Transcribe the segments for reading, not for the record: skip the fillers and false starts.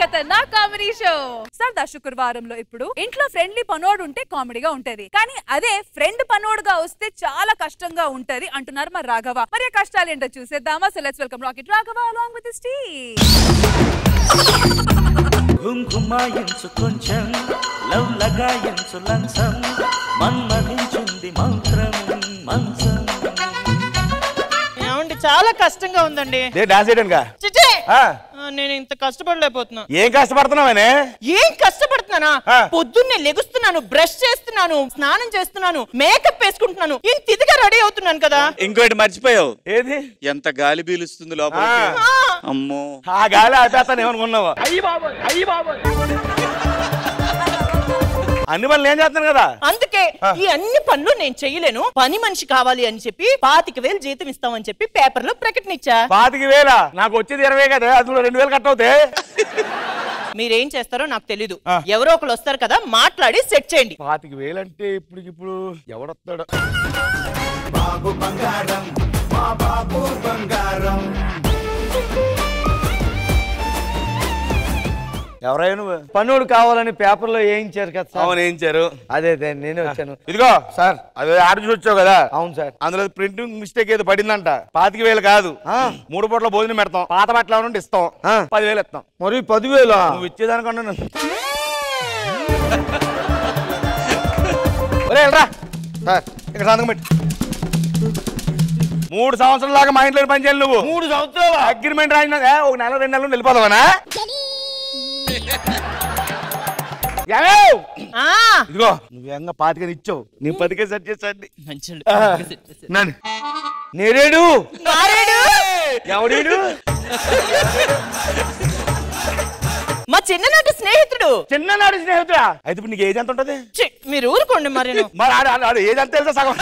ఖతర్నాక్ comedy show. సరదా శుక్రవారంలో ఇప్పుడు ఇంట్లో ఫ్రెండ్లీ పనోడు ఉంటే కామెడీగా ఉంటది, కానీ అదే ఫ్రెండ్ పనోడుగా వస్తే చాలా కష్టంగా ఉంటది అంటున్నారు మరి రాఘవ. మరి ఆ కష్టాలు ఏంటో చూసేద్దామా? So let's welcome rocket Raghava along with his team. గుంగుమాయించు కొంచెం లవ్ లగాయించు లంచం మన్మధించుంది మంత్రం మంచం. ఏమండి చాలా కష్టంగా ఉందండి. నేను ఇంత కష్టపడలేకపోతున్నా. ఏం కష్టపడుతున్నావనే? ఏం కష్టపడుతున్నానా? పొద్దున్నే లెగుస్తున్నాను, బ్రష్ చేస్తున్నాను, స్నానం చేస్తున్నాను, మేకప్ వేసుకుంటున్నాను, ఇంత ఇదిగా రెడీ అవుతున్నాను కదా. ఇంకోటి మర్చిపోయావు. ఏది? ఎంత గాలి పీలుస్తుంది లోపల. అమ్మో, ఆ గాలి ఆపేస్తాను ఏమనుకున్నావా? అన్ని పనులు ఏం చేస్తాను కదా, అందుకే ఈ అన్ని పనులు నేను చెయ్యలేను, పని మనిషి కావాలి అని చెప్పి 25,000 జీతం ఇస్తామని చెప్పి పేపర్ లో ప్రకటన ఇచ్చా. 25,000? నాకు వచ్చేది 20 కదా, అందులో 2,000 కట్ అవుతాయి. మీరేం చేస్తారో నాకు తెలీదు, ఎవరో ఒకరు వస్తారు కదా, మాట్లాడి సెట్ చేయండి. 25,000 అంటే ఇప్పుడు ఎవడొస్తాడు? బాబు బంగారం మా బాబు బంగారం. ఎవరైనా నువ్వు? పనుడు కావాలని పేపర్ లో వేయించారు కదా సార్. అవును వేయించారు. అదే నేనే వచ్చాను. ఇదిగో సార్, అదే ఆర్డర్ చూసి వచ్చావు కదా. అవును సార్. అందులో ప్రింటింగ్ మిస్టేక్ ఏదో పడిందంట. 25,000 కాదు, 3 పూట్ల భోజనం పెడతాం, పాత బట్టలు ఉంటే ఇస్తాం, 10,000 ఇస్తాం. మరి 10,000 నువ్వు ఇచ్చేదానికన్నా సార్ ఇక్కడ సంతకం పెట్టి 3 సంవత్సరాల దాకా మా ఇంట్లో పని చేయాలి. నువ్వు 3 సంవత్సరాలు అగ్రిమెంట్ రాసిన ఒక నెల 2 నెలలు వెళ్ళిపోతావనా? ఇదిగో నువ్వు ఎంగా 25,000 ఇచ్చావు, నీ 10,000 సెట్ చేసండి. నేరేడు ఎవడీడు? మా చిన్ననాటి స్నేహితుడు. చిన్ననాటి స్నేహితుడా? అయితే ఇప్పుడు నీకు ఏజ్ ఎంత ఉంటది? మీరు ఊరుకోండి. మరి మరి ఏజ్ ఎంత తెలుసా? సగం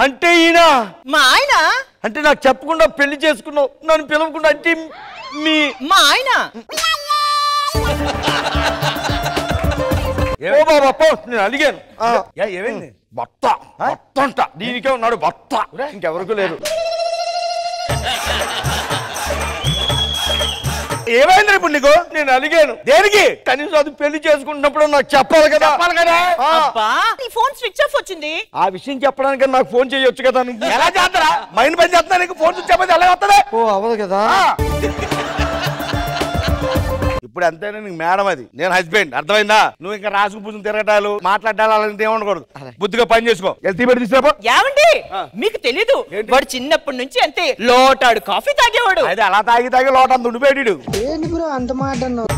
అంటే ఈయన మా ఆయన. అంటే నాకు చెప్పకుండా పెళ్లి చేసుకున్నావు, నన్ను పిలవకుండా. అంటే మా ఆయన. ఓ బాబా నేను అడిగాను. ఏమైంది? భర్త అంట, దీనికే ఉన్నాడు భర్త, ఇంకెవరికి లేదు. ఏమైంది ఇప్పుడు నీకు? నేను అడిగాను. దేనికి? కనీసం అది పెళ్లి చేసుకుంటున్నప్పుడు నాకు చెప్పాలి కదా. నీ ఫోన్ స్విచ్ ఆఫ్ వచ్చింది. ఆ విషయం చెప్పడానికి నాకు ఫోన్ చేయొచ్చు కదా. ఎలా చేస్తారా? మైండ్ పని చేస్తున్నా, నీకు ఫోన్ స్విచ్ ఆఫ్ ఎలా వస్తుంది? ఓ అవ్వదు కదా. ఇప్పుడు అంతేనా నీకు మేడం? అది నేను హస్బెండ్, అర్థమైందా? నువ్వు ఇంకా రాసుకు పూజలు తిరగటాలు మాట్లాడాలి అలాంటి ఏమనకూడదు. బుద్ధిగా పని చేసుకో. ఎల్తీ పెట్టి తీసుకురా. ఏమండి మీకు తెలీదు, వాడు చిన్నప్పటి నుంచి అంతే లోటాడు కాఫీ తాగేవాడు. అయితే అలా తాగి లోట అంత ఉండిపోయాడు. ఏంటి బ్రో అంత మాట అన్నావు?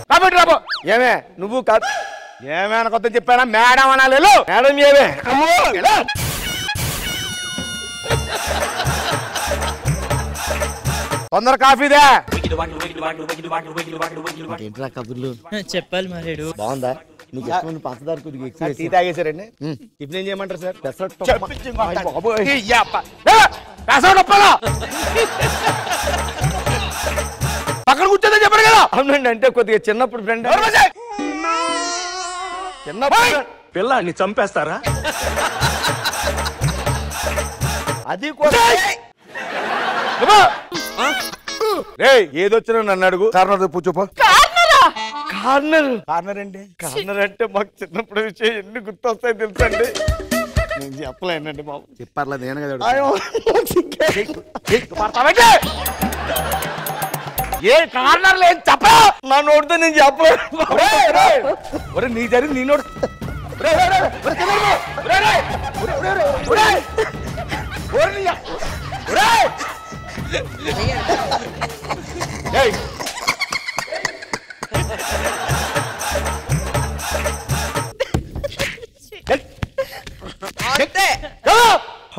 కాబట్టి రాబో. ఏమే నువ్వు ఏమైనా కొత్త చెప్పానా? మేడం అనాలి. మేడం ఏమే? తొందర కాఫీదే. ఏంట్రా కబుర్లు? చెప్పాలి మారేడు. బాగుందా? నీకు ఇష్టమైన పంచదార కొద్దిగా ఎక్కువ. టీ తాగేశారండి. టిఫిన్ ఏం చేయమంటారు సార్? పక్కన కూర్చోదే చెప్పారు కదా. అవునండి, అంటే కొద్దిగా చిన్నప్పుడు ఫ్రెండ్. చిన్నప్పుడు పిల్లాన్ని చంపేస్తారా? అది కూడా ఏదొచ్చినా నన్ను అడుగు. కార్నర్ కూర్చోపో. కార్నర్ అండి. కార్నర్ అంటే మాకు చిన్నప్పుడు విషయం ఎన్ని గుర్తొస్తాయి తెలుసండి. నేను చెప్పలేనండి బాబు. చెప్పర్లా నేను కదా. ఏ కార్నర్ ఏం చెప్ప? నా నోటితో నేను చెప్పలేను. నీ జరిగింది నీ నోడు.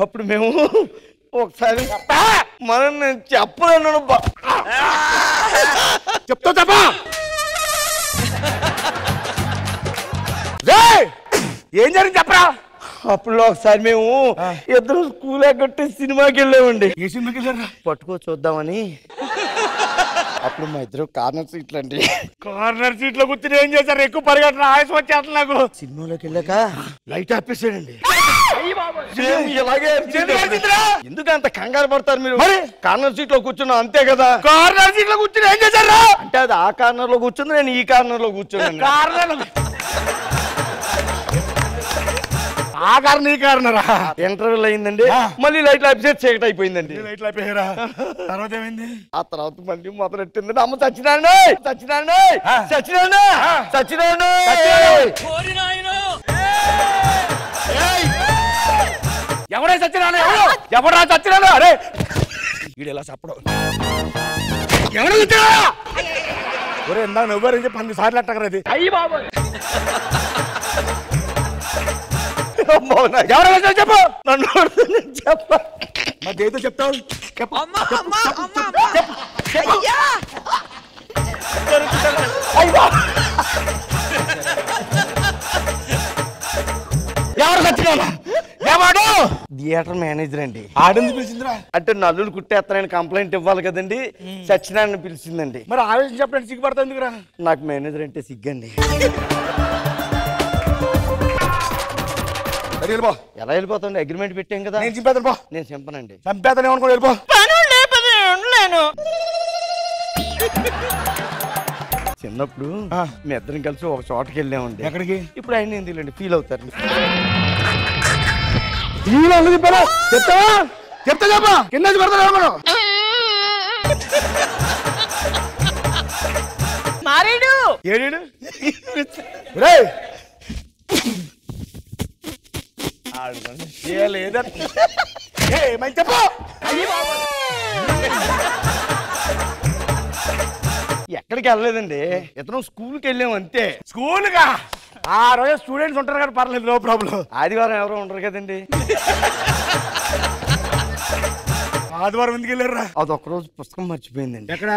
అప్పుడు మేము ఒకసారి మనం నేను చెప్పలేను. చెప్తా చెప్ప. ఏం జరిగింది చెప్పరా? అప్పుడు ఒకసారి మేము ఇద్దరు స్కూల్ ఎగ్గొట్టి సినిమాకి వెళ్ళామండి. ఏ సినిమాకి వెళ్ళారా? పట్టుకో చూద్దామని. అప్పుడు మా ఇద్దరు కార్నర్ సీట్లు అండి. కార్నర్ సీట్ లో కూర్చుని ఏం చేశారు? ఎక్కువ పరిగెట్టిన ఆయాసం వచ్చేస్తుంది నాకు. సినిమాలోకి వెళ్ళాక లైట్ ఆపేసాడండి. ఇలాగే ఎందుకు అంత కంగారు పడతారు మీరు? మరి కార్నర్ సీట్ లో కూర్చున్నా అంతే కదా. కార్నర్ సీట్ లో కూర్చుని ఏం చేశారా? అంటే అది ఆ కార్నర్ లో కూర్చుంది, నేను ఈ కార్నర్ లో కూర్చున్నాను. ఆ కారణం ఈ కారణరా? ఇంటర్వ్యూలు అయిందండి, మళ్ళీ లైట్లు ఆఫీసర్ చీకటి అయిపోయిందండి. లైట్లు అయిపోయారా? తర్వాత ఏమైంది? ఆ తర్వాత మళ్ళీ మొదలెట్టిందండి. అమ్మ చచ్చినాడు చచ్చినాడు చచ్చినాడు చచ్చినాడు. ఎవడే చచ్చినాడు? ఎవరా చచ్చినాడు? అరే వీడు ఎలా చెప్పడం? ఎవరు చచ్చినాడా? ఒరే ఇందాక నువ్వేరని చెప్పి 10 సార్లు అట్టగరా అది. అయ్యి బాబు ఎవరైనా చెప్పు. నన్ను చెప్ప మరి ఏదో చెప్తావు. ఎవరు చచ్చినా? ఎవడు? థియేటర్ మేనేజర్ అండి. ఆడింది పిలిచిందిరా? అంటే నల్లులు కుట్టేస్తానని కంప్లైంట్ ఇవ్వాలి కదండి, సత్యనారాయణ పిలిచిందండి. మరి ఆవేశం చెప్పడానికి సిగ్గుపడతా ఎందుకురా? నాకు మేనేజర్ అంటే సిగ్గండి. ఎలా వెళ్ళిపోతాండి? అగ్రిమెంట్ పెట్టాం కదా. నేను చింపేతాను పో. నేను చింపనండి. చంపేతాను ఏమనుకో వెళ్ళిపో. చిన్నప్పుడు మీ ఇద్దరం కలిసి ఒక చోటకి వెళ్ళామండి. ఎక్కడికి? ఇప్పుడు ఆయన ఎందుకండి ఫీల్ అవుతారు. చెప్తా చెప్తా చెప్పా కింద పెడతాను. మారేడు ఏడు ఏమని చెప్పు. ఎక్కడికి వెళ్ళలేదండి, ఇతను స్కూల్కి వెళ్ళాము అంతే. స్కూల్ గా ఆ రోజు స్టూడెంట్స్ ఉంటారు కదా, పర్లేదు, నో ప్రాబ్లం. ఆదివారం ఎవరో ఉండరు కదండి. ఆదివారం ఎందుకు వెళ్ళారా? అది ఒక్కరోజు పుస్తకం మర్చిపోయిందండి. ఎక్కడ?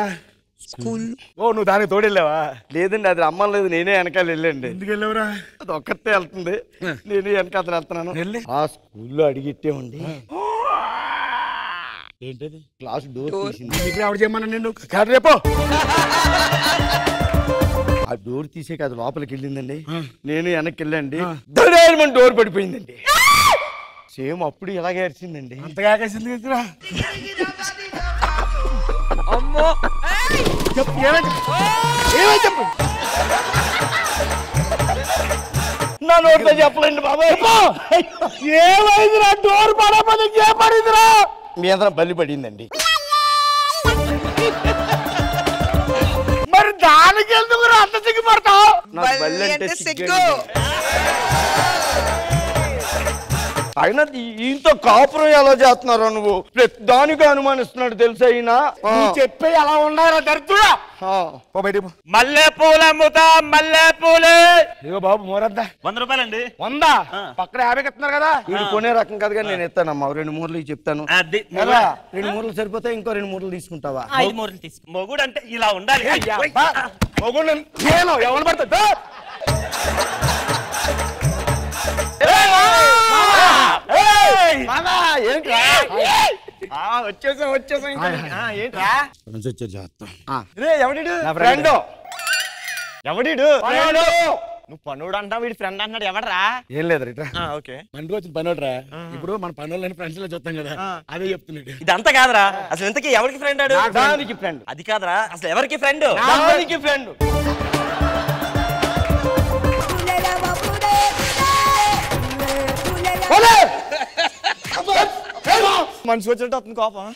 స్కూల్. ఓ నువ్వు దానికి తోడెళ్ళావా? లేదండి, అది రమ్మలేదు, నేనే వెనకాల వెళ్ళండి. ఎందుకు వెళ్ళావురా? అది ఒక్కతే వెళ్తుంది, నేనే వెనకాల వెళ్తున్నాను. ఆ స్కూల్లో అడిగిట్టేమండి. ఏంటది? క్లాస్ డోర్ తీసింది. ఆవిడ చేయమన్నా నిన్ను కాదు రేపు. ఆ డోర్ తీసేకి అది లోపలికి వెళ్ళిందండి, నేను వెనక్కి వెళ్ళండి. ధైర్యం డోర్ పడిపోయిందండి. సేమ్ అప్పుడు ఇలాగే అరిచిందండి. అంతగా కాసింది కదరా. అమ్మో చెప్పు ఏమైంది చెప్పు. నా నోట్లో చెప్పలేండి బాబాయ్. ఏమైందిరా? డోర్ పడపడి పడిందిరా. మీ అందరం బలి పడిందండి. మరి దానికి ఎందుకు అంత సిగ్గుపడతావు? నాకు బలి అంటే సిగ్గు. అయినా ఈయనతో కాపురం ఎలా చేస్తున్నారో నువ్వు దానికి అనుమానిస్తున్నాడు తెలుసా ఈయన. చెప్పే అలా ఉన్నారా దరిద్రుడా? మల్లె పూలు అమ్ముతా, మల్లె పూలే. ఇగో బాబు మోరద్దా 100 రూపాయలండి. 100 పక్కన 50 ఇస్తున్నారు కదా. ఇది కొనే రకం కదా, నేను ఎత్తానమ్మా. 2 మూరలు చెప్తాను. 2 మూరలు సరిపోతే ఇంకో 2 మూరలు తీసుకుంటావా? 5 మూరలు తీసుకో. మొగుడు అంటే ఇలా ఉండాలి. ఎవరు పడుతుంది? నువ్వు పనుడు అంటావు, వీడి ఫ్రెండ్ అన్నాడు. ఎవడరా? ఏం లేదు ఓకే, మండుకు వచ్చిన పనోడ్రా. ఇప్పుడు మన పనులని ఫ్రెండ్స్ లో చూస్తాం కదా, అదే చెప్తున్నాడు. ఇదంతా కాదురా, అసలు ఇంతకీ ఎవరికి ఫ్రెండ్ ఆడు? దానికి ఫ్రెండ్. అది కాదురా, అసలు ఎవరికి ఫ్రెండ్? దానికి ఫ్రెండ్. మనసు వచ్చినట్టు అతను కోపం.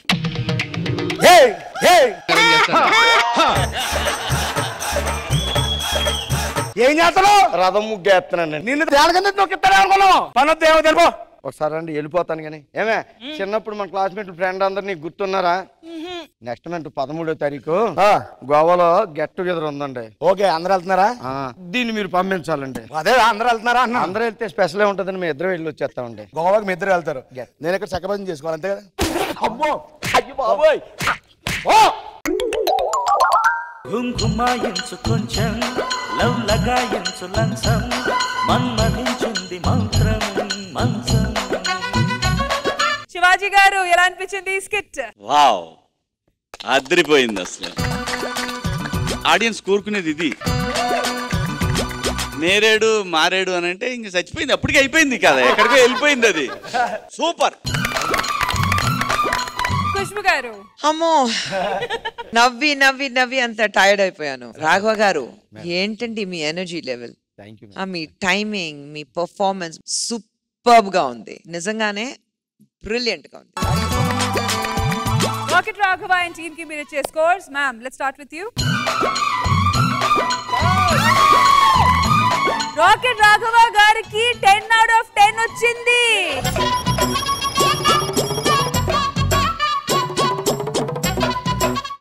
ఏం చేస్తాను? రథం ముగ్గేస్తున్నానండి. నిన్ను తేలకంటే నొక్కిస్తానే అనుకున్నావు. పనొద్దు ఏమో తెలుపో. ఒకసారి అండి వెళ్ళిపోతాను కానీ. ఏమే చిన్నప్పుడు మన క్లాస్మేట్ ఫ్రెండ్ అందరు నీకు గుర్తున్నారా? నెక్స్ట్ మంత్ 13వ తారీఖు గోవాలో గెట్ టుగెదర్ ఉందండి. ఓకే, అందరు వెళ్తున్నారా? దీన్ని మీరు పంపించాలండి. అదే అందరు వెళ్తున్నారా అన్న. అందరూ వెళ్తే స్పెషల్ ఉంటుందని మేము ఇద్దరు వెళ్ళి వచ్చేస్తామండి. గోవాకి మీ ఇద్దరు వెళ్తారు, నేను ఇక్కడ చక్కబద్ధం చేసుకోవాలి అంతే కదా. అమ్మో అయ్యి బాబోయ్. ఘుంఘుమాయించు కొంచెం లవ్ లగాయించు లంచం మన్మధించుంది మంత్రం మంచం. శివాజీ గారు ఎలా అనిపించింది ఈ స్కిట్? వావ్, అదిరిపోయింది. అసలు ఆడియన్స్ కోరుకునేది ఇది. నేరేడు మారేడు అని అంటే ఇంక చచ్చిపోయింది, అప్పటికి అయిపోయింది కదా, ఎక్కడికో వెళ్ళిపోయింది అది. సూపర్. ఖుష్బు గారు. అమ్మో నవ్వి నవ్వి నవ్వి అంత టైర్డ్ అయిపోయాను. రాఘవ గారు ఏంటండి మీ ఎనర్జీ లెవెల్, మీ టైమింగ్, మీ పర్ఫార్మెన్స్ సూపర్బ్ గా ఉంది, నిజంగానే బ్రిలియంట్ గా ఉంది. రాకెట్ రాఘవ అండ్ టీమ్ కి మీరు ఇచ్చే scores. Ma'am let's start with you. Rocket Raghava గారికి 10 out of 10 వచ్చింది.